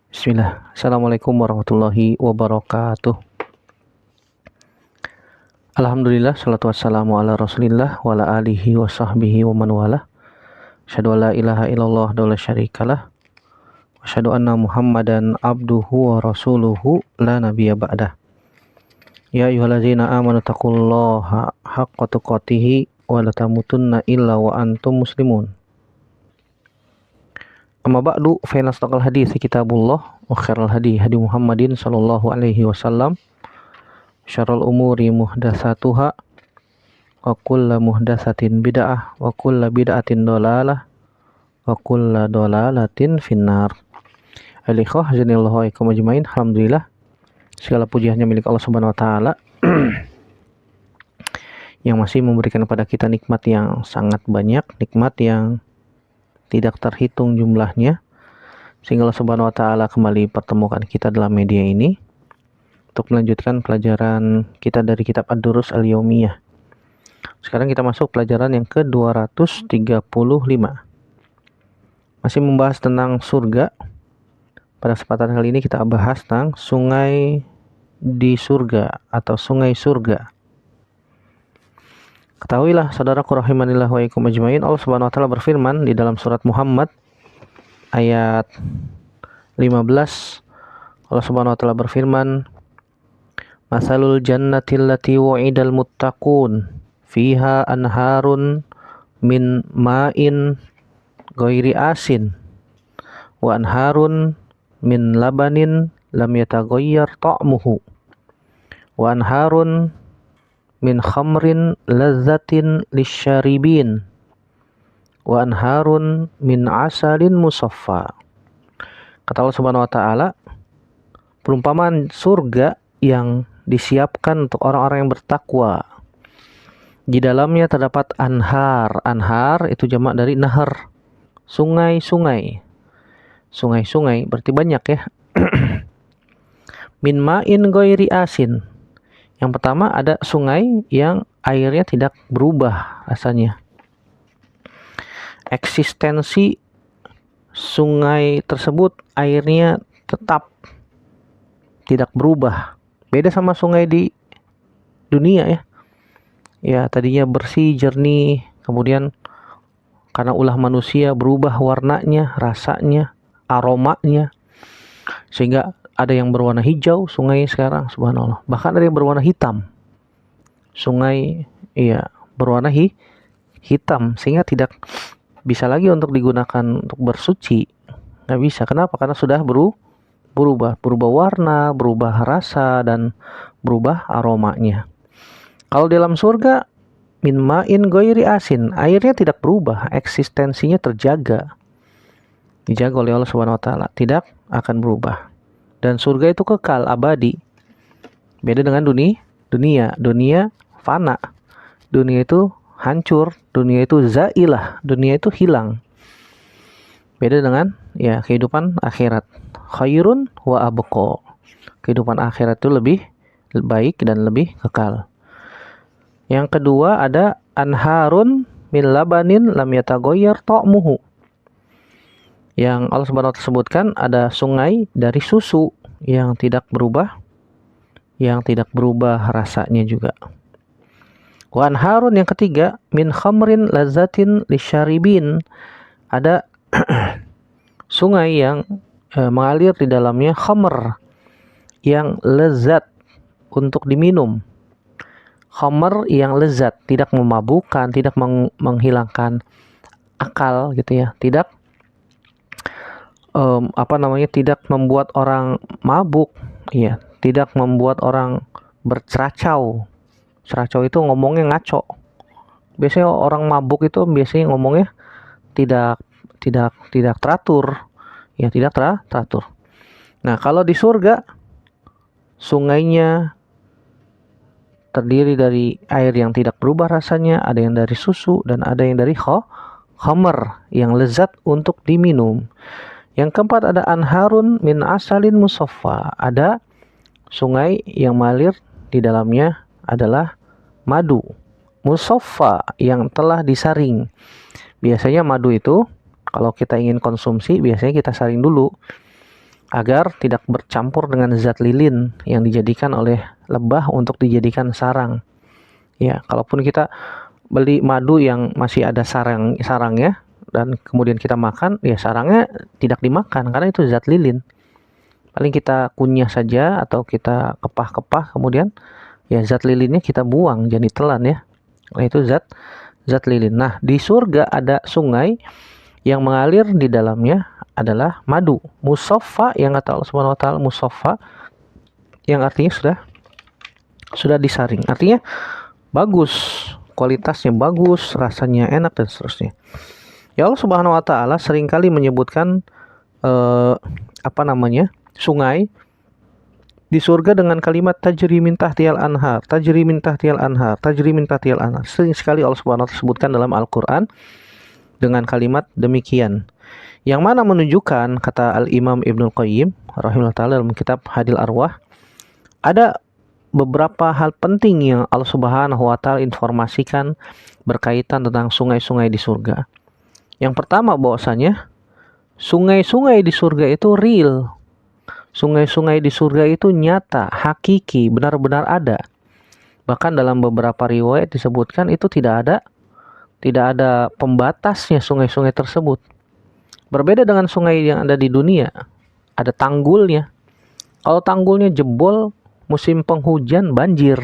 Bismillah. Assalamualaikum warahmatullahi wabarakatuh. Alhamdulillah, salatu wassalamu ala rasulillah wa ala alihi wa sahbihi wa man wala. Asyhadu an la ilaha illallah wa la syarikalah. Wa asyhadu anna Muhammadan abduhu wa rasuluhu la nabiyya ba'dah. Ya ayyuhallazina amanu taqullaha haqqa tuqatih wa la tamutunna illa wa antum muslimun. Amma ba'du fa inna asdaqal hadithi kitabullah wa khairal hadi Muhammadin sallallahu alaihi wasallam. Syarrul umuri muhdatsatuha wa kullu muhdatsatin bid'ah wa kullu bid'atin dhalalah wa kullu dhalalatin finnar. Alikhwah janallahu alaikum ajmain. Alhamdulillah, segala puji hanya milik Allah Subhanahu wa taala yang masih memberikan kepada kita nikmat yang sangat banyak, nikmat yang tidak terhitung jumlahnya, sehingga Allah Subhanahu wa taala kembali pertemukan kita dalam media ini untuk melanjutkan pelajaran kita dari kitab Ad-Durus Al-Yaumiyah. Sekarang kita masuk pelajaran yang ke-235. Masih membahas tentang surga. Pada kesempatan kali ini kita bahas tentang sungai di surga atau sungai surga. Ketahuilah saudaraku rahimanillah wa ikum ajmain, Allah Subhanahu wa taala berfirman di dalam surat Muhammad ayat 15. Allah Subhanahu wa taala berfirman, Masalul jannati allati wa'idal muttaqun fiha anharun min ma'in ghairi asin wa anharun min labanin lam yataghayyar ta'muhu wa anharun min khamrin lazzatin lisyaribin wa anharun min asalin musaffa. Kata Allah Subhanahu wa taala, perumpamaan surga yang disiapkan untuk orang-orang yang bertakwa. Di dalamnya terdapat anhar. Anhar itu jamak dari nahar. Sungai-sungai. Sungai-sungai berarti banyak ya. Min ma'in ghairi asin. Yang pertama ada sungai yang airnya tidak berubah rasanya. Eksistensi sungai tersebut airnya tetap tidak berubah. Beda sama sungai di dunia ya. Ya, tadinya bersih, jernih, kemudian karena ulah manusia berubah warnanya, rasanya, aromanya. Sehingga ada yang berwarna hijau sungai sekarang, subhanallah. Bahkan ada yang berwarna hitam. Sungai berwarna hitam sehingga tidak bisa lagi untuk digunakan untuk bersuci. Nggak bisa. Kenapa? Karena sudah berubah warna, berubah rasa, dan berubah aromanya. Kalau dalam surga, min ma'in ghairi asin, airnya tidak berubah, eksistensinya terjaga, dijaga oleh Allah Subhanahu wa taala, tidak akan berubah. Dan surga itu kekal, abadi. Beda dengan dunia fana. Dunia itu hancur, dunia itu zailah, dunia itu hilang. Beda dengan kehidupan akhirat. Khairun wa abqa. Kehidupan akhirat itu lebih baik dan lebih kekal. Yang kedua ada anharun min labanin lam yataghayyar ta'muhu. Yang Allah Subhanahu wa taala sebutkan ada sungai dari susu yang tidak berubah, rasanya juga. Wa anharun yang ketiga min khamrin lazzatin lisyaribin. Ada sungai yang mengalir di dalamnya khamr yang lezat untuk diminum. Khamr yang lezat, tidak memabukkan, tidak menghilangkan akal gitu ya. Tidak tidak membuat orang mabuk, ya, tidak membuat orang berceracau. Ceracau itu ngomongnya ngaco. Biasanya orang mabuk itu biasanya ngomongnya tidak teratur. Ya, tidak teratur. Nah, kalau di surga sungainya terdiri dari air yang tidak berubah rasanya, ada yang dari susu dan ada yang dari khamr yang lezat untuk diminum. Yang keempat ada anharun min asalin musaffa. Ada sungai yang mengalir di dalamnya adalah madu musaffa yang telah disaring. Biasanya madu itu kalau kita ingin konsumsi biasanya kita saring dulu. agar tidak bercampur dengan zat lilin yang dijadikan oleh lebah untuk dijadikan sarang. Ya, kalaupun kita beli madu yang masih ada sarangnya dan kemudian kita makan, ya sarangnya tidak dimakan karena itu zat lilin. Paling kita kunyah saja atau kita kepah-kepah, kemudian ya zat lilinnya kita buang, jadi ditelan ya. Nah, itu zat lilin. Nah, di surga ada sungai yang mengalir di dalamnya adalah madu, musaffa, yang kata Allah Subhanahu wa taala musaffa, yang artinya sudah disaring. Artinya bagus, kualitasnya bagus, rasanya enak dan seterusnya. Ya, Allah Subhanahu wa taala seringkali menyebutkan sungai di surga dengan kalimat tajri min tahtihal anhar, tajri min tahtihal anhar, tajri min tahtihal anhar. Sering sekali Allah Subhanahu wa taala sebutkan dalam Al-Qur'an dengan kalimat demikian. Yang mana menunjukkan, kata Al-Imam Ibnul Qayyim rahimahullah ta'ala dalam kitab Hadil Arwah, ada beberapa hal penting yang Allah Subhanahu wa taala informasikan berkaitan tentang sungai-sungai di surga. Yang pertama, bahwasanya sungai-sungai di surga itu real. Sungai-sungai di surga itu nyata, hakiki, benar-benar ada. Bahkan dalam beberapa riwayat disebutkan itu tidak ada pembatasnya sungai-sungai tersebut. Berbeda dengan sungai yang ada di dunia, ada tanggulnya. Kalau tanggulnya jebol, musim penghujan banjir.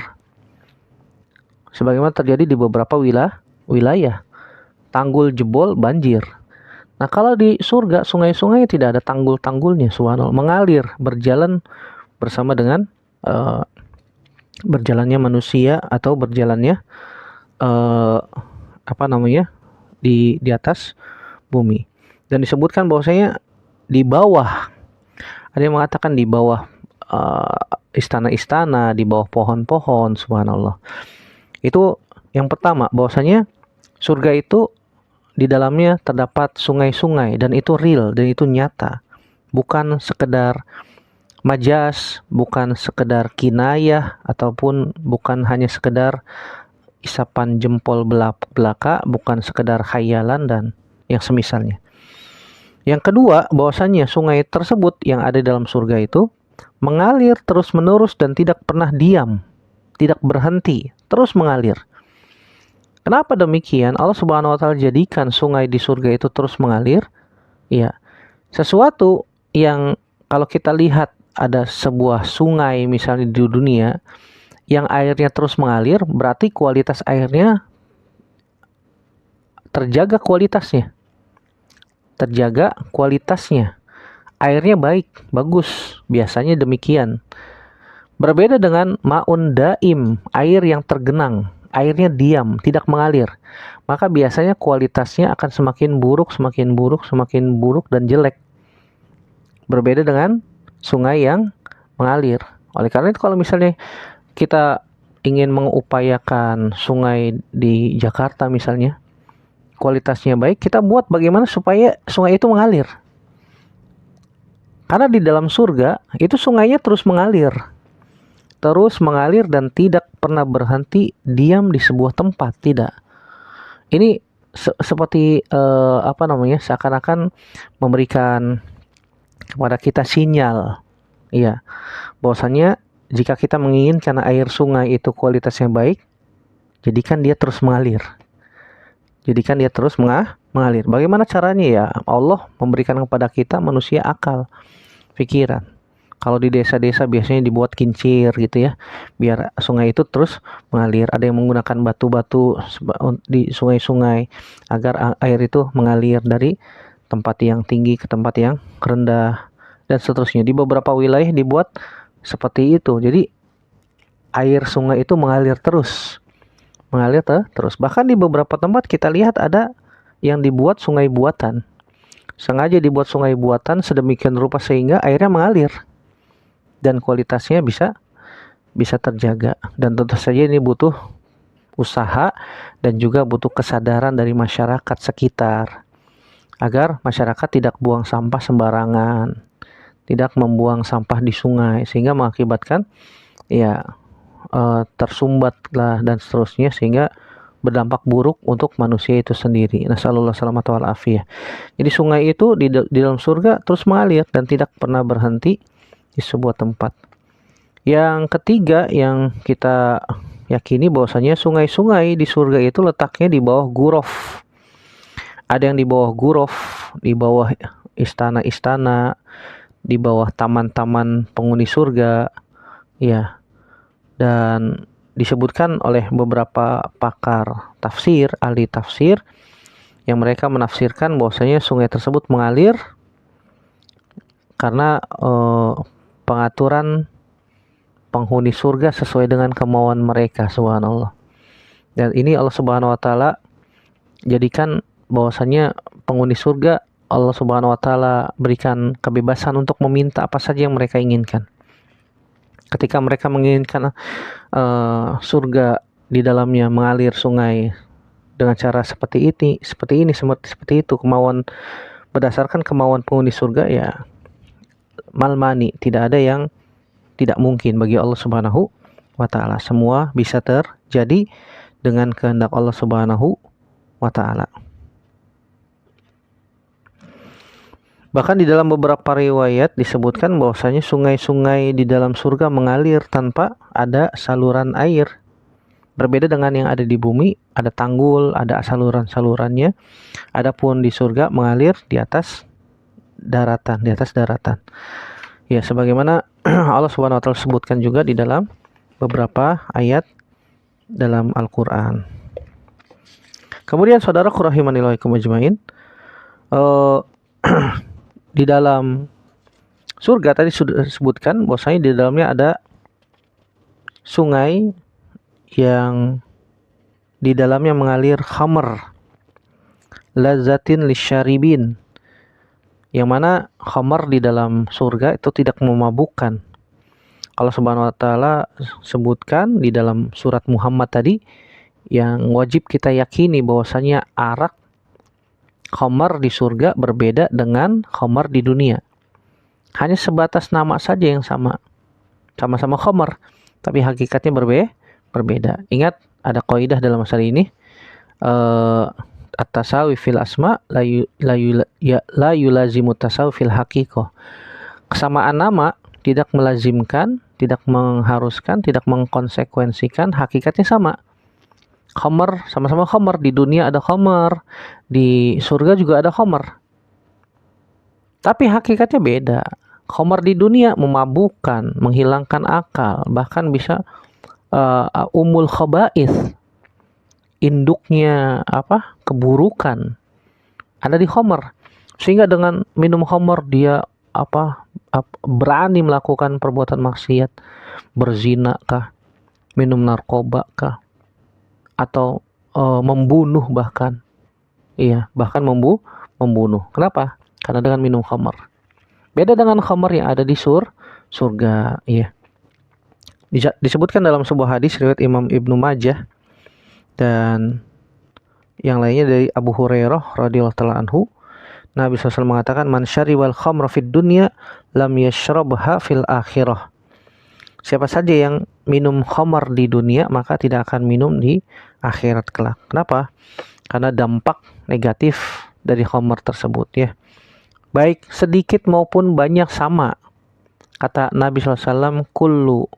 Sebagaimana terjadi di beberapa wilayah. Tanggul jebol, banjir. Nah, kalau di surga, sungai-sungai tidak ada tanggul-tanggulnya, subhanallah, mengalir, berjalan bersama dengan berjalannya manusia atau berjalannya di atas bumi. Dan disebutkan bahwasanya di bawah, ada yang mengatakan di bawah istana-istana, di bawah pohon-pohon, subhanallah. Itu yang pertama, bahwasanya surga itu di dalamnya terdapat sungai-sungai dan itu real dan itu nyata. Bukan sekedar majas, bukan sekedar kinayah, ataupun bukan hanya sekedar isapan jempol belaka, bukan sekedar khayalan dan yang semisalnya. Yang kedua, bahwasanya sungai tersebut yang ada dalam surga itu mengalir terus-menerus dan tidak pernah diam, tidak berhenti, terus mengalir. Kenapa demikian? Allah Subhanahu wa taala jadikan sungai di surga itu terus mengalir. Ya, sesuatu yang kalau kita lihat ada sebuah sungai misalnya di dunia yang airnya terus mengalir, berarti kualitas airnya terjaga kualitasnya. Airnya baik, bagus, biasanya demikian. Berbeda dengan ma'un daim, air yang tergenang, airnya diam, tidak mengalir. Maka biasanya kualitasnya akan semakin buruk dan jelek. Berbeda dengan sungai yang mengalir. Oleh karena itu, kalau misalnya kita ingin mengupayakan sungai di Jakarta misalnya, kualitasnya baik, kita buat bagaimana supaya sungai itu mengalir. Karena di dalam surga itu sungainya terus mengalir dan tidak pernah berhenti diam di sebuah tempat, tidak. Ini seperti seakan-akan memberikan kepada kita sinyal, ya, bahwasanya jika kita menginginkan air sungai itu kualitasnya baik, jadikan dia terus mengalir. Mengalir. Bagaimana caranya? Ya, Allah memberikan kepada kita manusia akal, pikiran. Kalau di desa-desa biasanya dibuat kincir gitu ya, biar sungai itu terus mengalir. Ada yang menggunakan batu-batu di sungai-sungai agar air itu mengalir dari tempat yang tinggi ke tempat yang rendah dan seterusnya. Di beberapa wilayah dibuat seperti itu. Jadi air sungai itu mengalir terus. Bahkan di beberapa tempat kita lihat ada yang dibuat sungai buatan. Sengaja dibuat sungai buatan sedemikian rupa sehingga airnya mengalir dan kualitasnya bisa terjaga. Dan tentu saja ini butuh usaha dan juga butuh kesadaran dari masyarakat sekitar agar masyarakat tidak buang sampah sembarangan, tidak membuang sampah di sungai sehingga mengakibatkan tersumbatlah dan seterusnya, sehingga berdampak buruk untuk manusia itu sendiri. Nasallallahu salamata wal afiyah. Jadi sungai itu di dalam surga terus mengalir dan tidak pernah berhenti di sebuah tempat. Yang ketiga yang kita yakini bahwasanya sungai-sungai di surga itu letaknya di bawah ghuraf. Ada yang di bawah ghuraf, di bawah istana-istana, di bawah taman-taman penghuni surga, ya. Dan disebutkan oleh beberapa pakar tafsir, ahli tafsir, yang mereka menafsirkan bahwasanya sungai tersebut mengalir karena pengaturan penghuni surga sesuai dengan kemauan mereka, subhanallah. Dan ini Allah Subhanahu wa taala jadikan bahwasanya penghuni surga Allah Subhanahu wa taala berikan kebebasan untuk meminta apa saja yang mereka inginkan. Ketika mereka menginginkan surga di dalamnya mengalir sungai dengan cara seperti itu, kemauan berdasarkan kemauan penghuni surga, ya malmani, tidak ada yang tidak mungkin bagi Allah Subhanahu wa taala. Semua bisa terjadi dengan kehendak Allah Subhanahu wa taala. Bahkan di dalam beberapa riwayat disebutkan bahwasanya sungai-sungai di dalam surga mengalir tanpa ada saluran air. Berbeda dengan yang ada di bumi, ada tanggul, ada saluran-salurannya. Adapun di surga mengalir di atas daratan, Ya, sebagaimana Allah Subhanahu wa taala sebutkan juga di dalam beberapa ayat dalam Al-Qur'an. Kemudian saudaraku rahimani wa ajmain, di dalam surga tadi sudah disebutkan bahwasanya di dalamnya ada sungai yang di dalamnya mengalir khamr lazzatin lisyaribin, yang mana khamr di dalam surga itu tidak memabukkan. Allah Subhanahu wa taala sebutkan di dalam surat Muhammad tadi yang wajib kita yakini bahwasanya arak khamr di surga berbeda dengan khamr di dunia. Hanya sebatas nama saja yang sama. Sama-sama khamr, tapi hakikatnya berbeda. Ingat, ada kaidah dalam masalah ini. At-tasawi fil asma la yulazimu tasawi fil haqiqah. Kesamaan nama tidak melazimkan, tidak mengharuskan, tidak mengkonsekuensikan hakikatnya sama. Khamr, sama-sama khamr. Di dunia ada khamr, di surga juga ada khamr, tapi hakikatnya beda. Khamr di dunia memabukkan, menghilangkan akal, bahkan bisa umul khaba'ith, induknya keburukan ada di khamr, sehingga dengan minum khamr dia berani melakukan perbuatan maksiat, berzina kah, minum narkoba kah, atau membunuh bahkan. Iya, bahkan membunuh. Kenapa? Karena dengan minum khamr. Beda dengan khamr yang ada di surga, iya. Disebutkan dalam sebuah hadis riwayat Imam Ibnu Majah dan yang lainnya dari Abu Hurairah radhiyallahu taala anhu, Nabi SAW mengatakan, man syaribal khamra fid dunya lam yashrabha fil akhirah. Siapa saja yang minum khamar di dunia maka tidak akan minum di akhirat kelak. Kenapa? Karena dampak negatif dari khamar tersebut, ya. Baik sedikit maupun banyak sama. Kata Nabi SAW, kullu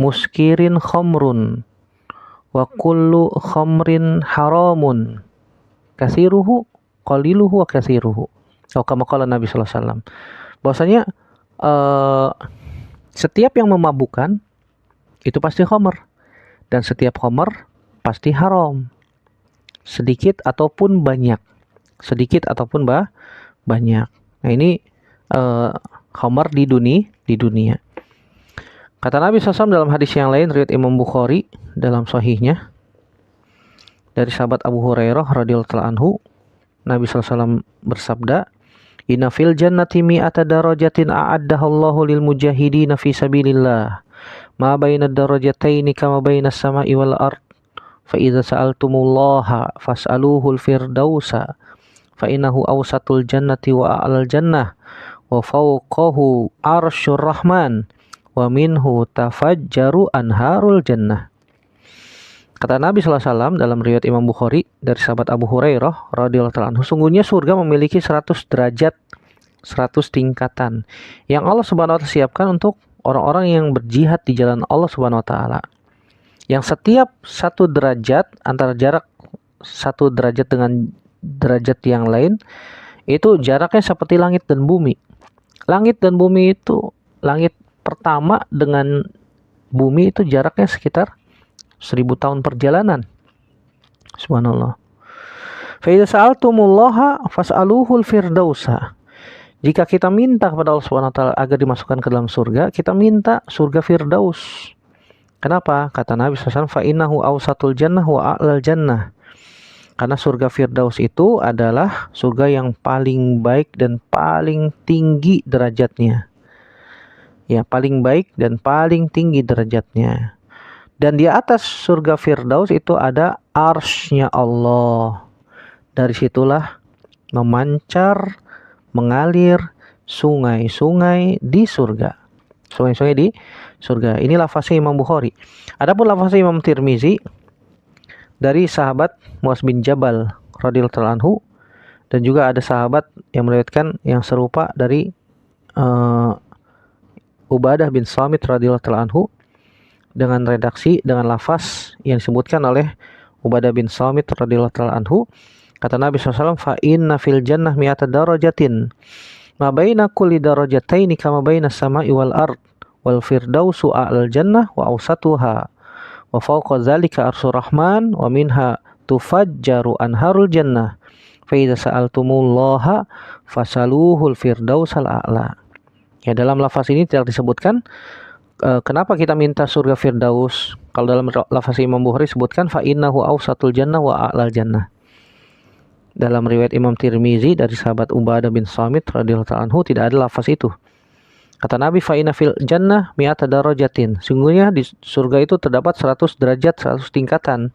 muskirin khamrun wa kullu khamrin haramun kasiruhu qaliluhu wa kasiruhu. Atau kama qala Nabi SAW. Bahwasanya setiap yang memabukkan itu pasti khamr, dan setiap khamr pasti haram, sedikit ataupun banyak. Nah, ini khamr di dunia. Kata Nabi SAW dalam hadis yang lain riwayat Imam Bukhari dalam sahihnya dari sahabat Abu Hurairah radhiyallahu anhu, Nabi SAW bersabda, inna fil jannati mi'ata darajatin a'addahallahu lil mujahidina fi sabilillah ma baina darajataini kama baina as-sama'i wal ard fa idza sa'altumullaha fas'aluhul firdausa fa innahu awsatul jannati wa a'lal jannah wa fawqahu arsyur rahman wa minhu tafajjaru anharul jannah. Kata Nabi SAW dalam riwayat Imam Bukhari dari sahabat Abu Hurairah radhiyallahu ta'ala anhu, sungguhnya surga memiliki 100 derajat, 100 tingkatan yang Allah Subhanahu wa taala siapkan untuk orang-orang yang berjihad di jalan Allah Subhanahu wa taala. Yang setiap 1 derajat, antara jarak 1 derajat dengan derajat yang lain, itu jaraknya seperti langit dan bumi. Langit dan bumi itu, langit pertama dengan bumi itu jaraknya sekitar 1000 tahun perjalanan. Subhanallah. Fa idza sa'altumullaha fas'aluhul firdausa. Jika kita minta kepada Allah Subhanahu wa taala agar dimasukkan ke dalam surga, kita minta surga Firdaus. Kenapa? Kata Nabi SAW, fa innahu awsatul jannah wa a'lal jannah. Karena surga Firdaus itu adalah surga yang paling baik dan paling tinggi derajatnya. Ya, paling baik dan paling tinggi derajatnya. Dan di atas surga Firdaus itu ada arsy-Nya Allah. Dari situlah memancar, mengalir sungai-sungai di surga. Sungai-sungai di surga. Ini lafaznya Imam Bukhari. Adapun lafaznya Imam Tirmizi dari sahabat Muaz bin Jabal radhiyallahu anhu, dan juga ada sahabat yang meriwayatkan yang serupa dari Ubadah bin Samit radhiyallahu anhu, dengan redaksi dengan lafaz yang disebutkan oleh Ubadah bin Samit radhiyallahu anhu. Kata Nabi SAW, fa inna fil jannah mi'ata darajatin ma baina kulli darajataini kama baina samai wal ard wal firdausu a'lal jannah wa awsatuha wa fawqa dzalika arsyur rahman wa minha tufajjaru anharul jannah fa idza sa'altumullaha fasaluhul firdausal a'la. Ya, dalam lafaz ini tidak disebutkan kenapa kita minta surga Firdaus. Kalau dalam lafaz Imam Bukhari sebutkan fa innahu awsatul jannah wa a'lal jannah. Dalam riwayat Imam Tirmizi dari sahabat Ubadah bin Samit radhiyallahu anhu tidak ada lafaz itu. Kata Nabi, fa inna fil jannah mi'ata darajatin. Sungguhnya di surga itu terdapat 100 derajat, 100 tingkatan.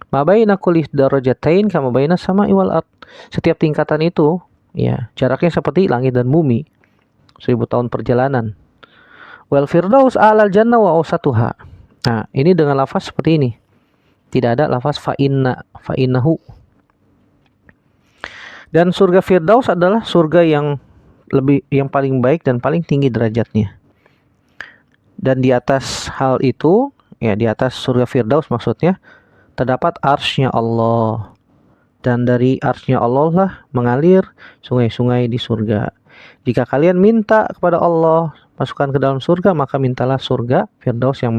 Ma baina kulli darajatain kama baina sama'i wal ard. Setiap tingkatan itu ya jaraknya seperti langit dan bumi. 1000 tahun perjalanan. Wal firdaus a'lal jannah wa awsatuha. Nah, ini dengan lafaz seperti ini. Tidak ada lafaz fa innahu. Dan surga Firdaus adalah surga yang paling baik dan paling tinggi derajatnya. Dan di atas hal itu, ya di atas surga Firdaus maksudnya, terdapat arsy-Nya Allah. Dan dari arsy-Nya Allah lah mengalir sungai-sungai di surga. Jika kalian minta kepada Allah masukkan ke dalam surga, maka mintalah surga Firdaus yang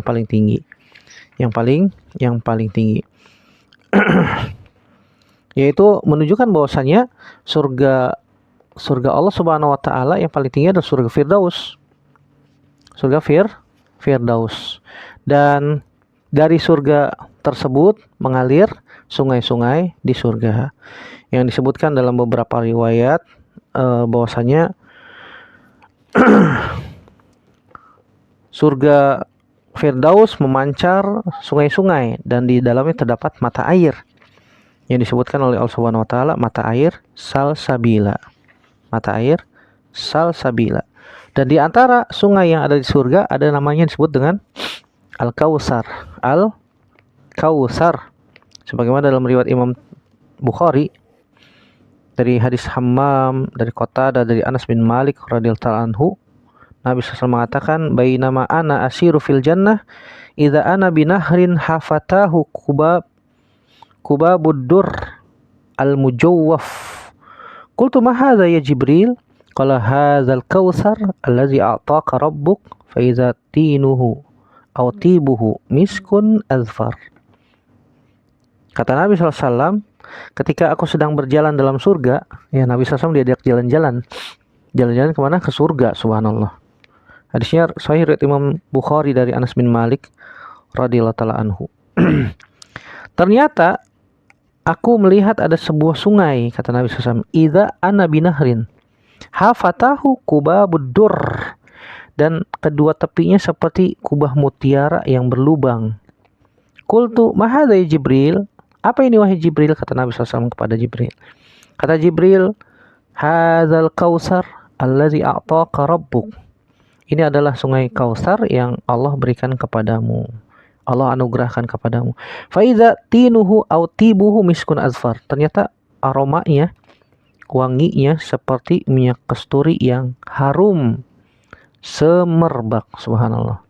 paling tinggi. Yang paling tinggi. Yaitu menunjukkan bahwasanya surga Allah Subhanahu wa taala yang paling tinggi adalah surga Firdaus. Surga Firdaus. Dan dari surga tersebut mengalir sungai-sungai di surga. Yang disebutkan dalam beberapa riwayat bahwasanya surga Firdaus memancar sungai-sungai dan di dalamnya terdapat mata air yang disebutkan oleh Allah Subhanahu wa taala mata air salsabila. Mata air salsabila. Dan di antara sungai yang ada di surga ada namanya disebut dengan Al-Kautsar. Al-Kautsar. Sebagaimana dalam riwayat Imam Bukhari dari hadis Hammam dari Qatadah dari Anas bin Malik radhiyallahu anhu, Nabi SAW mengatakan, bainama ana asiru fil jannah idza ana binahrin hafatahu kubabud dur al-mujawwaf. Qultu ma hadza ya Jibril? Qala hadzal kautsar allazi a'taka rabbuk fa idza tinuhu aw tibuhu miskun azfar. Kata Nabi SAW, ketika aku sedang berjalan dalam surga, ya Nabi SAW diajak jalan-jalan. Jalan-jalan kemana? Ke surga, subhanallah. Hadisnya sahih riwayat Imam Bukhari dari Anas bin Malik radhiyallahu taala anhu. Ternyata aku melihat ada sebuah sungai, kata Nabi SAW, idza ana binahrin hafatahu kubabud dur, dan kedua tepinya seperti kubah mutiara yang berlubang. Qultu ma hadza ya Jibril? Apa ini wahai Jibril? Kata Nabi SAW kepada Jibril. Kata Jibril, hadzal kautsar allazi a'taka rabbuk. Ini adalah sungai Kautsar yang Allah berikan kepadamu. Allah anugerahkan kepadamu. Faiza tinuhu au tibuhu miskun azfar. Ternyata aromanya, wanginya seperti minyak kasturi yang harum semerbak. Subhanallah.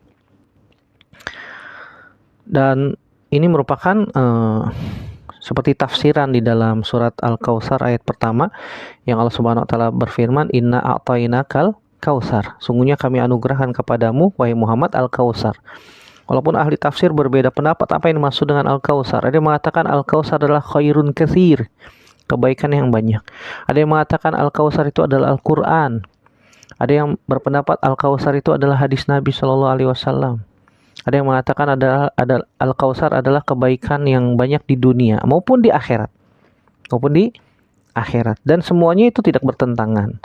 Dan ini merupakan seperti tafsiran di dalam surat Al-Kautsar ayat pertama yang Allah Subhanahu wa taala berfirman, "Inna a'tainakal kautsar." Sungguhnya kami anugerahkan kepadamu wahai Muhammad Al-Kautsar. Walaupun ahli tafsir berbeda pendapat apa yang dimaksud dengan Al-Kautsar. Ada yang mengatakan Al-Kautsar adalah khairun katsir, kebaikan yang banyak. Ada yang mengatakan Al-Kautsar itu adalah Al-Qur'an. Ada yang berpendapat Al-Kautsar itu adalah hadis Nabi Shallallahu alaihi wasallam. Ada yang mengatakan ada Al-Kautsar adalah kebaikan yang banyak di dunia maupun di akhirat. Dan semuanya itu tidak bertentangan.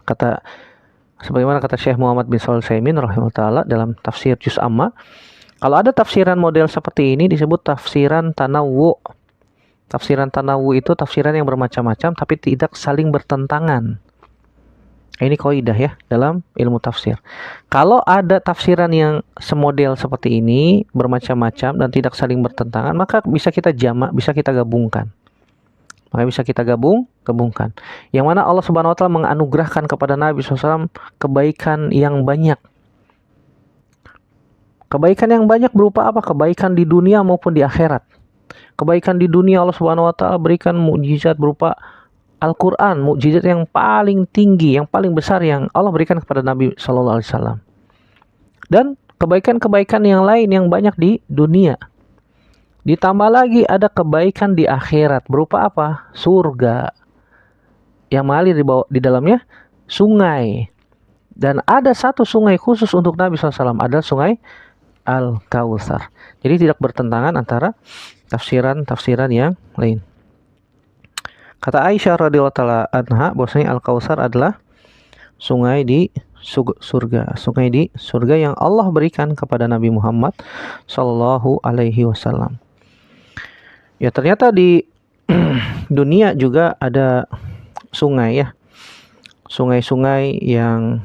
Sebagaimana kata Syekh Muhammad bin Shalih Al-Utsaimin rahimahullah dalam tafsir Juz Amma, kalau ada tafsiran model seperti ini disebut tafsiran tanawwu. Tafsiran tanawwu itu tafsiran yang bermacam-macam tapi tidak saling bertentangan. Ini kaidah ya dalam ilmu tafsir. Kalau ada tafsiran yang semodel seperti ini, bermacam-macam dan tidak saling bertentangan, maka bisa kita jamak, bisa kita gabungkan. Gabungkan. Yang mana Allah Subhanahu wa taala menganugerahkan kepada Nabi SAW kebaikan yang banyak. Kebaikan yang banyak berupa apa? Kebaikan di dunia maupun di akhirat. Kebaikan di dunia Allah Subhanahu wa taala berikan mukjizat berupa Al-Quran, mukjizat yang paling tinggi, yang paling besar yang Allah berikan kepada Nabi Sallallahu Alaihi Wasallam. Dan kebaikan-kebaikan yang lain yang banyak di dunia. Ditambah lagi ada kebaikan di akhirat berupa apa? Surga yang mengalir di dalamnya sungai. Dan ada satu sungai khusus untuk Nabi SAW, adalah sungai Al-Kautsar. Jadi tidak bertentangan antara tafsiran-tafsiran yang lain. Kata Aisyah radhiyallahu taala anha bahwasanya Al-Kautsar adalah sungai di surga, sungai di surga yang Allah berikan kepada Nabi Muhammad sallallahu alaihi wasallam. Ya ternyata di dunia juga ada sungai ya. Sungai-sungai yang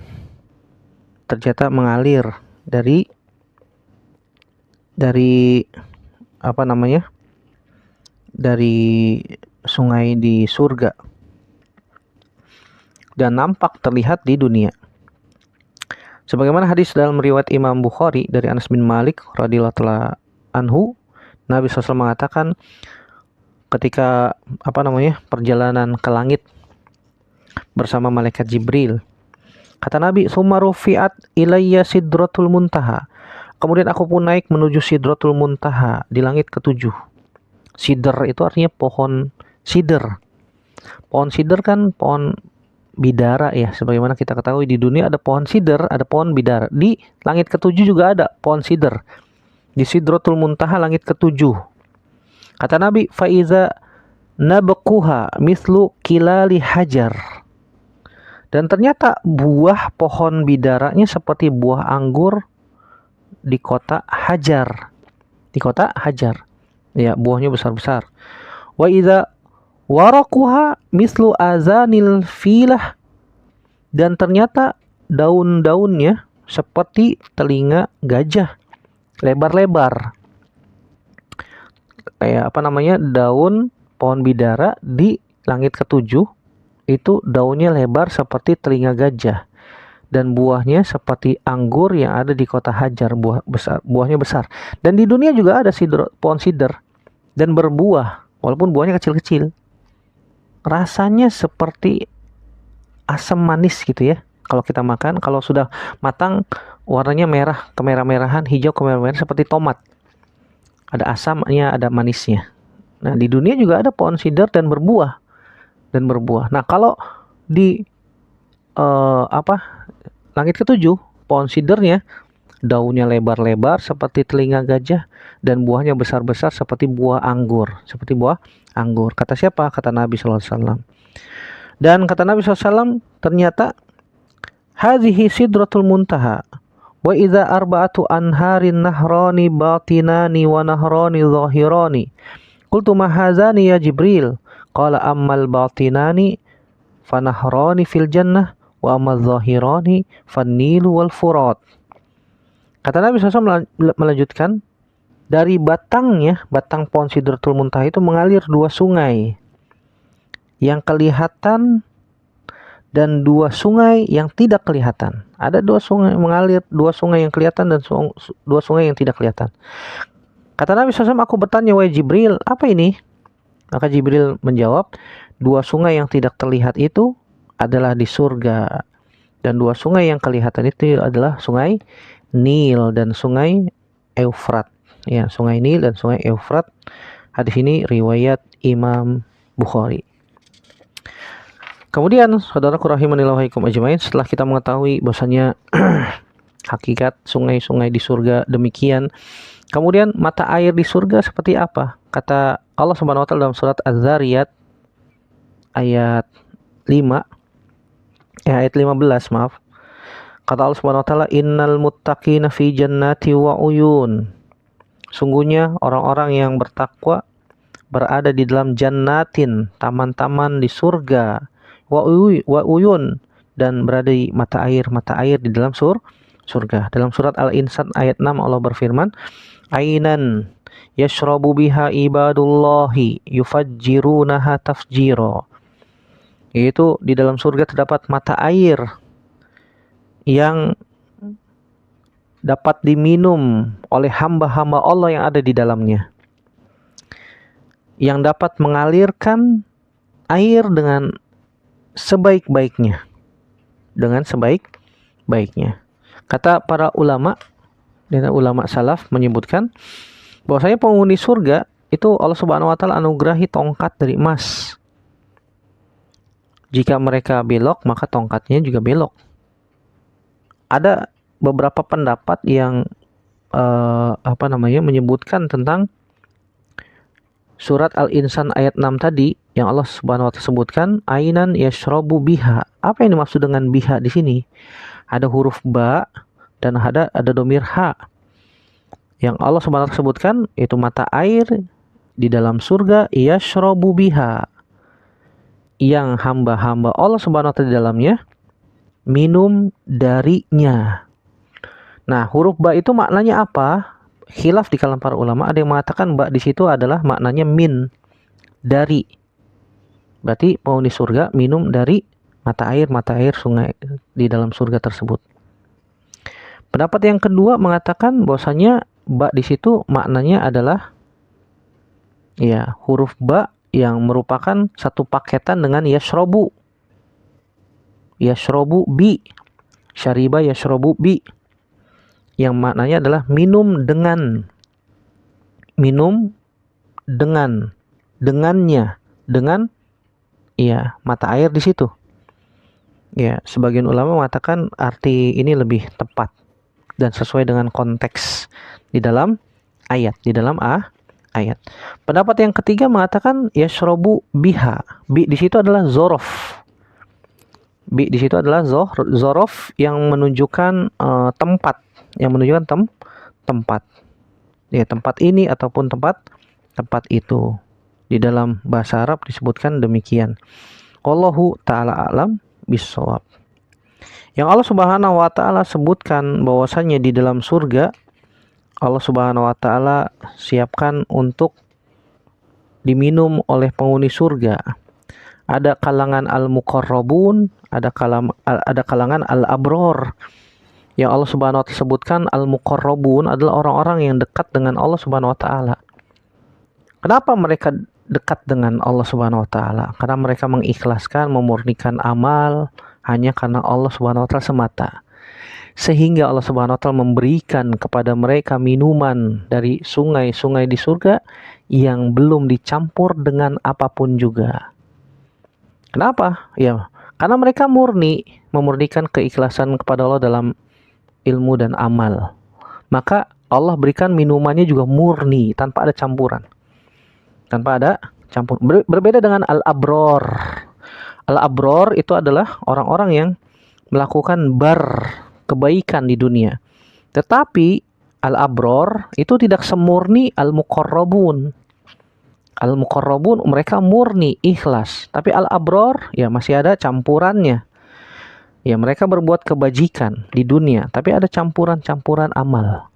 ternyata mengalir dari apa namanya? Dari sungai di surga dan nampak terlihat di dunia. Sebagaimana hadis dalam riwayat Imam Bukhari dari Anas bin Malik radhiyallahu anhu, Nabi SAW mengatakan ketika perjalanan ke langit bersama malaikat Jibril, kata Nabi, "Tsumma rufi'at ilayya sidratul muntaha." Kemudian aku pun naik menuju sidratul muntaha di langit ketujuh. Sidr itu artinya pohon sidr. Pohon sidr kan pohon bidara ya. Sebagaimana kita ketahui di dunia ada pohon sidr, ada pohon bidara. Di langit ketujuh juga ada pohon sidr. Di Sidratul Muntaha langit ketujuh. Kata Nabi, "Faiza nabquha mislu kilali hajar." Dan ternyata buah pohon bidaranya seperti buah anggur di kota Hajar. Di kota Hajar. Ya, buahnya besar-besar. Wa idza waraquha mislu azanil filah. Dan ternyata daun-daunnya seperti telinga gajah, lebar-lebar. Kayak daun pohon bidara di langit ketujuh itu daunnya lebar seperti telinga gajah. Dan buahnya seperti anggur yang ada di kota Hajar, buahnya besar. Dan di dunia juga ada pohon sidr dan berbuah, walaupun buahnya kecil-kecil. Rasanya seperti asam manis gitu ya. Kalau kita makan, kalau sudah matang warnanya merah, kemerah-merahan, hijau kemerah-merahan seperti tomat. Ada asamnya, ada manisnya. Nah, di dunia juga ada pohon sidr dan berbuah. Nah, kalau di langit ketujuh, pohon sidrnya daunnya lebar-lebar seperti telinga gajah dan buahnya besar-besar seperti buah anggur. Kata siapa? Kata Nabi SAW. Dan kata Nabi SAW, ternyata hadhihi sidratul muntaha wa idza arba'atu anharin nahrani batinani wa nahrani zahirani. Qultu ma hadzani ya Jibril? Qala ammal batinani fanahrani fil jannah wa ammal zahirani fannilu wal furat. Kata Nabi SAW melanjutkan, Dari batangnya, batang pohon Sidratul Muntaha itu mengalir dua sungai yang kelihatan dan dua sungai yang tidak kelihatan. Ada dua sungai mengalir, dua sungai yang kelihatan dan dua sungai yang tidak kelihatan. Kata Nabi SAW, aku bertanya, wahai Jibril, apa ini? Maka Jibril menjawab, dua sungai yang tidak terlihat itu adalah di surga. Dan dua sungai yang kelihatan itu adalah sungai Nil dan sungai Eufrat. Ya, sungai Nil dan sungai Eufrat. Hadis ini riwayat Imam Bukhari. Kemudian, saudaraku rahimanillah wa ajmain, setelah kita mengetahui bahwasanya hakikat sungai-sungai di surga demikian, kemudian mata air di surga seperti apa? Kata Allah Subhanahu wa taala dalam surat Az-Zariyat ayat 15, maaf. Kata Allah Subhanahu wa taala, innal muttaqina fi jannati wa uyun. Sungguhnya orang-orang yang bertakwa berada di dalam jannatin, taman-taman di surga, wa uyun, dan berada di mata air di dalam surga. Dalam surat Al-Insan ayat 6 Allah berfirman, ainan yashrabu biha ibadullahi yufajjirunaha tafjira. Yaitu di dalam surga terdapat mata air yang dapat diminum oleh hamba-hamba Allah yang ada di dalamnya, yang dapat mengalirkan air dengan sebaik-baiknya, Kata para ulama dan ulama salaf menyebutkan bahwasanya penghuni surga itu Allah Subhanahu wa taala anugerahi tongkat dari emas. Jika mereka belok, maka tongkatnya juga belok. Ada beberapa pendapat yang menyebutkan tentang surat Al-Insan ayat 6 tadi yang Allah Subhanahu wa taala sebutkan, ainan yashrabu biha. Apa yang dimaksud dengan biha di sini? Ada huruf ba dan ada domir ha. Yang Allah Subhanahu wa taala sebutkan itu mata air di dalam surga yashrabu biha, yang hamba-hamba Allah Subhanahu wa taala di dalamnya minum darinya. Nah, huruf ba itu maknanya apa? Khilaf di kalangan para ulama. Ada yang mengatakan ba di situ adalah maknanya min, dari. Berarti penghuni surga minum dari mata air sungai di dalam surga tersebut. Pendapat yang kedua mengatakan bahwasanya ba di situ maknanya adalah huruf ba yang merupakan satu paketan dengan yashrobu bi, syariba yashrobu bi, yang maknanya adalah minum dengannya mata air di situ. Ya, sebagian ulama mengatakan arti ini lebih tepat dan sesuai dengan konteks di dalam ayat, ayat. Pendapat yang ketiga mengatakan yashrobu biha. Bi di situ adalah zorof. Bi di situ adalah zorof yang menunjukkan tempat, tempat. Ya, tempat ini ataupun tempat itu. Di dalam bahasa Arab disebutkan demikian. Wallahu ta'ala a'lam bissawab. Yang Allah Subhanahu wa taala sebutkan bahwasanya di dalam surga Allah Subhanahu wa taala siapkan untuk diminum oleh penghuni surga. Ada kalangan al-muqarrabun, ada kalangan al-abror. Yang Allah Subhanahu wa taala sebutkan al-muqarrabun adalah orang-orang yang dekat dengan Allah Subhanahu wa taala. Kenapa mereka dekat dengan Allah Subhanahu wa taala? Karena mereka mengikhlaskan, memurnikan amal hanya karena Allah Subhanahu wa taala semata. Sehingga Allah Subhanahu wa taala memberikan kepada mereka minuman dari sungai-sungai di surga yang belum dicampur dengan apapun juga. Kenapa? Ya, karena mereka memurnikan keikhlasan kepada Allah dalam ilmu dan amal. Maka Allah berikan minumannya juga murni, tanpa ada campuran. Berbeda dengan al-abror. Al-abror itu adalah orang-orang yang melakukan kebaikan di dunia. Tetapi al-abror itu tidak semurni al-muqarrabun. Al-muqarrabun mereka murni, ikhlas. Tapi al-abror ya masih ada campurannya. Ya, mereka berbuat kebajikan di dunia, tapi ada campuran-campuran amal.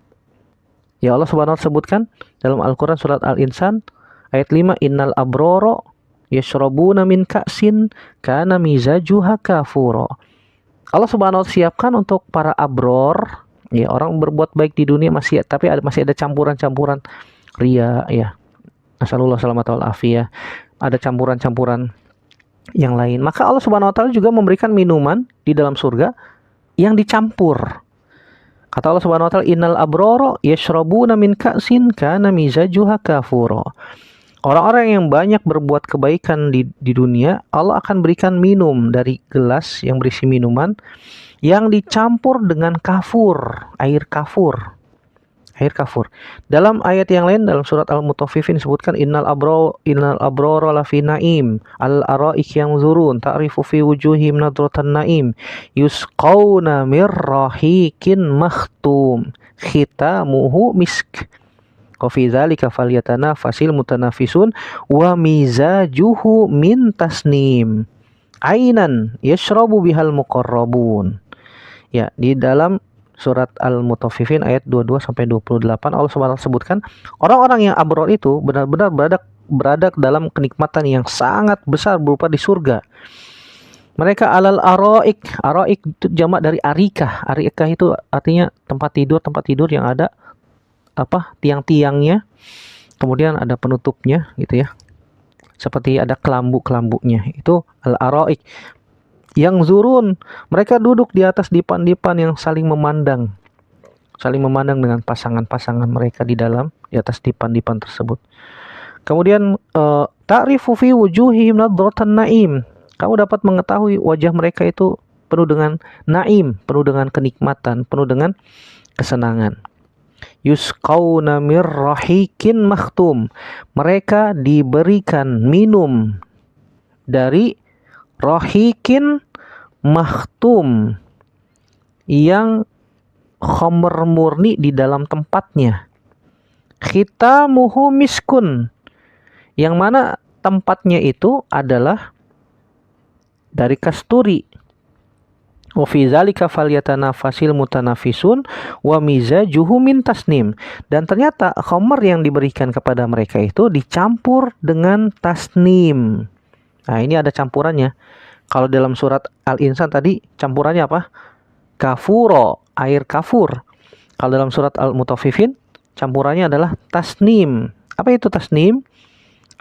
Ya Allah Subhanahu wa taala sebutkan dalam Al-Qur'an surat Al-Insan ayat 5, innal abrara yashrabuna min ka'sin kana mizajuha kafura. Allah Subhanahu wa taala siapkan untuk para abror, ya orang berbuat baik di dunia masih ada campuran-campuran ria, ya. Nasallallahu salamata wal afiyah. Ada campuran-campuran yang lain. Maka Allah Subhanahu wa taala juga memberikan minuman di dalam surga yang dicampur. Kata Allah Subhanahu wa taala, innal abrara yashrabuna min ka'sin kana mizajuha kafura. Orang-orang yang banyak berbuat kebaikan di dunia, Allah akan berikan minum dari gelas yang berisi minuman yang dicampur dengan kafur, air kafur. Air kafur. Dalam ayat yang lain dalam surat Al-Mutaffifin disebutkan innal abrara lafi naim al-araik yanzurun ta'rifu fi wujuhihim nadratan naim yusqawna mir rahiqin makhtum khitamuhu misk wa fi dzalika falyatanafasil mutanafisun wa mizajuhu min tasnim ainan yashrabu bihal muqarrabun. Ya, di dalam surat Al-Mutaffifin ayat 22 sampai 28 Allah Subhanahu wa taala sebutkan orang-orang yang abror itu benar-benar berada dalam kenikmatan yang sangat besar berupa di surga. Mereka alal araik. Araik itu jamak dari arikah. Arikah itu artinya tempat tidur yang ada tiang-tiangnya, kemudian ada penutupnya gitu ya. Seperti ada kelambu-kelambunya. Itu al-araik. Yang zurun, mereka duduk di atas dipan-dipan yang saling memandang dengan pasangan-pasangan mereka di atas dipan-dipan tersebut. Kemudian ta'rifu fi wujuhihim nadratan naim. Kamu dapat mengetahui wajah mereka itu penuh dengan naim, penuh dengan kenikmatan, penuh dengan kesenangan. Yusqawna mir rahiqin makhtum. Mereka diberikan minum dari rahiqin makhtum yang khamr murni di dalam tempatnya. Khitamuhu miskun, yang mana tempatnya itu adalah dari kasturi. Wa fi dzalika falyatanafasil mutanafisun wa mizajuhu min tasnim. Dan ternyata khamr yang diberikan kepada mereka itu dicampur dengan tasnim. Nah, ini ada campurannya. Kalau dalam surat Al-Insan tadi campurannya apa? Kafuro, air kafur. Kalau dalam surat Al-Mutaffifin campurannya adalah tasnim. Apa itu tasnim?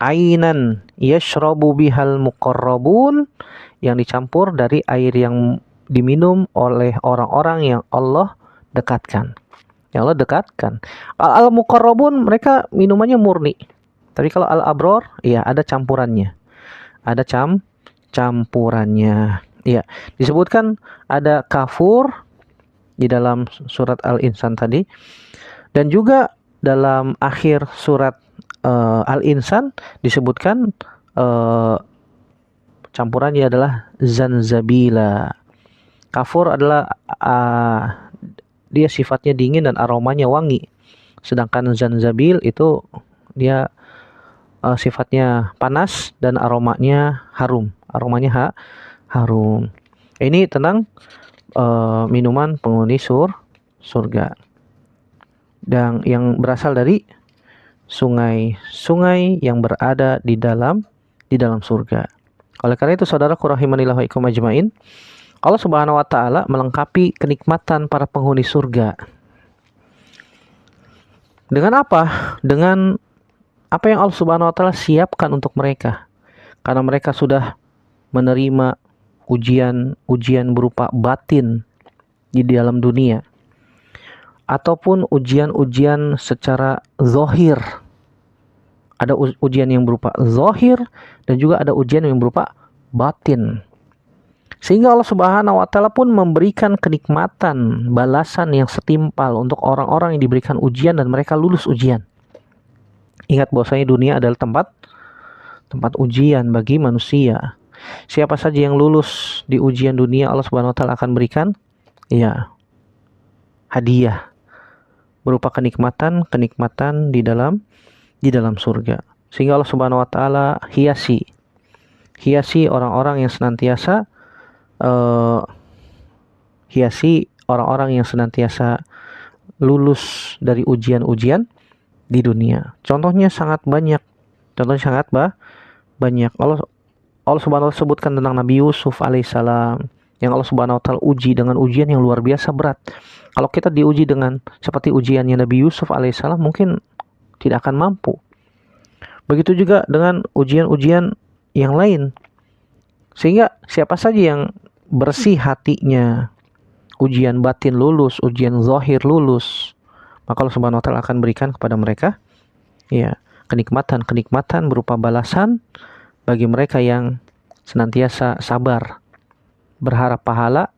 Ainan yashrabu bihal muqarrabun, yang dicampur dari air yang diminum oleh orang-orang yang Allah dekatkan. Yang Allah dekatkan. Al-muqarrabun mereka minumannya murni. Tapi kalau al-abror, ya ada campurannya. Ada campurannya. Ya, disebutkan ada kafur di dalam surat Al-Insan tadi, dan juga dalam akhir surat Al-Insan disebutkan campurannya adalah zanzabila. Kafur adalah dia sifatnya dingin dan aromanya wangi, sedangkan zanzabil itu dia sifatnya panas dan aromanya harum. Harum. Ini tentang minuman penghuni surga. Dan yang berasal dari sungai-sungai yang berada di dalam surga. Oleh karena itu saudaraku rahimanillah wa ikum ajmain, Allah Subhanahu wa taala melengkapi kenikmatan para penghuni surga. Dengan apa? Dengan apa yang Allah Subhanahu wa taala siapkan untuk mereka. Karena mereka sudah menerima ujian berupa batin di dalam dunia, ataupun ujian-ujian secara zahir. Ada ujian yang berupa zahir dan juga ada ujian yang berupa batin. Sehingga Allah Subhanahu wa taala pun memberikan kenikmatan, balasan yang setimpal untuk orang-orang yang diberikan ujian dan mereka lulus ujian. Ingat bahwasanya dunia adalah tempat ujian bagi manusia. Siapa saja yang lulus di ujian dunia, Allah Subhanahu wa taala akan berikan hadiah berupa kenikmatan di dalam surga. Sehingga Allah Subhanahu wa taala hiasi orang-orang yang senantiasa lulus dari ujian-ujian di dunia. Contohnya sangat banyak. Banyak. Allah Subhanahu wa taala sebutkan tentang Nabi Yusuf alaihissalam yang Allah Subhanahu wa taala uji dengan ujian yang luar biasa berat. Kalau kita diuji dengan seperti ujiannya Nabi Yusuf alaihissalam, mungkin tidak akan mampu. Begitu juga dengan ujian-ujian yang lain. Sehingga siapa saja yang bersih hatinya, ujian batin lulus, ujian zahir lulus, maka Allah Subhanahu wa taala akan berikan kepada mereka ya kenikmatan berupa balasan bagi mereka yang senantiasa sabar, berharap pahala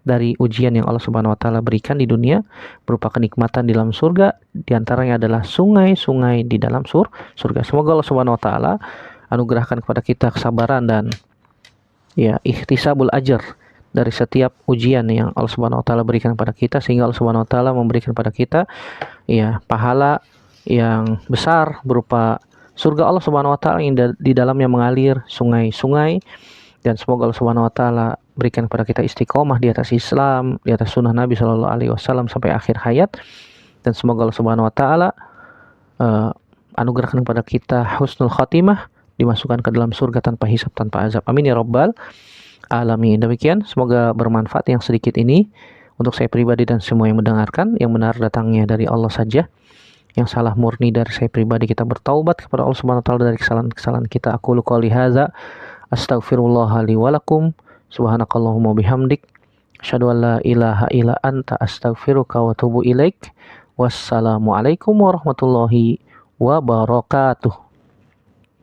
dari ujian yang Allah Subhanahu wa taala berikan di dunia berupa kenikmatan di dalam surga, di antaranya adalah sungai-sungai di dalam surga. Semoga Allah Subhanahu wa taala anugerahkan kepada kita kesabaran dan ya ihtisabul ajr dari setiap ujian yang Allah Subhanahu wa taala berikan kepada kita, sehingga Allah Subhanahu wa taala memberikan kepada kita ya pahala yang besar berupa surga Allah Subhanahu wa taala yang di dalamnya mengalir sungai-sungai. Dan semoga Allah Subhanahu wa taala berikan kepada kita istiqomah di atas Islam, di atas sunnah Nabi Shallallahu alaihi wasallam sampai akhir hayat. Dan semoga Allah Subhanahu wa taala anugerahkan kepada kita husnul khatimah, dimasukkan ke dalam surga tanpa hisab, tanpa azab. Amin ya rabbal alamin. Demikian, semoga bermanfaat yang sedikit ini untuk saya pribadi dan semua yang mendengarkan. Yang benar datangnya dari Allah saja, yang salah murni dari saya pribadi. Kita bertaubat kepada Allah Subhanahu wa taala dari kesalahan-kesalahan kita. Aqulu qouli hadza astaghfirullah li wa lakum, subhanakallahumma bihamdik, asyhadu an la ilaha illa anta, astaghfiruka wa atubu ilaik. Wassalamualaikum warahmatullahi wabarakatuh.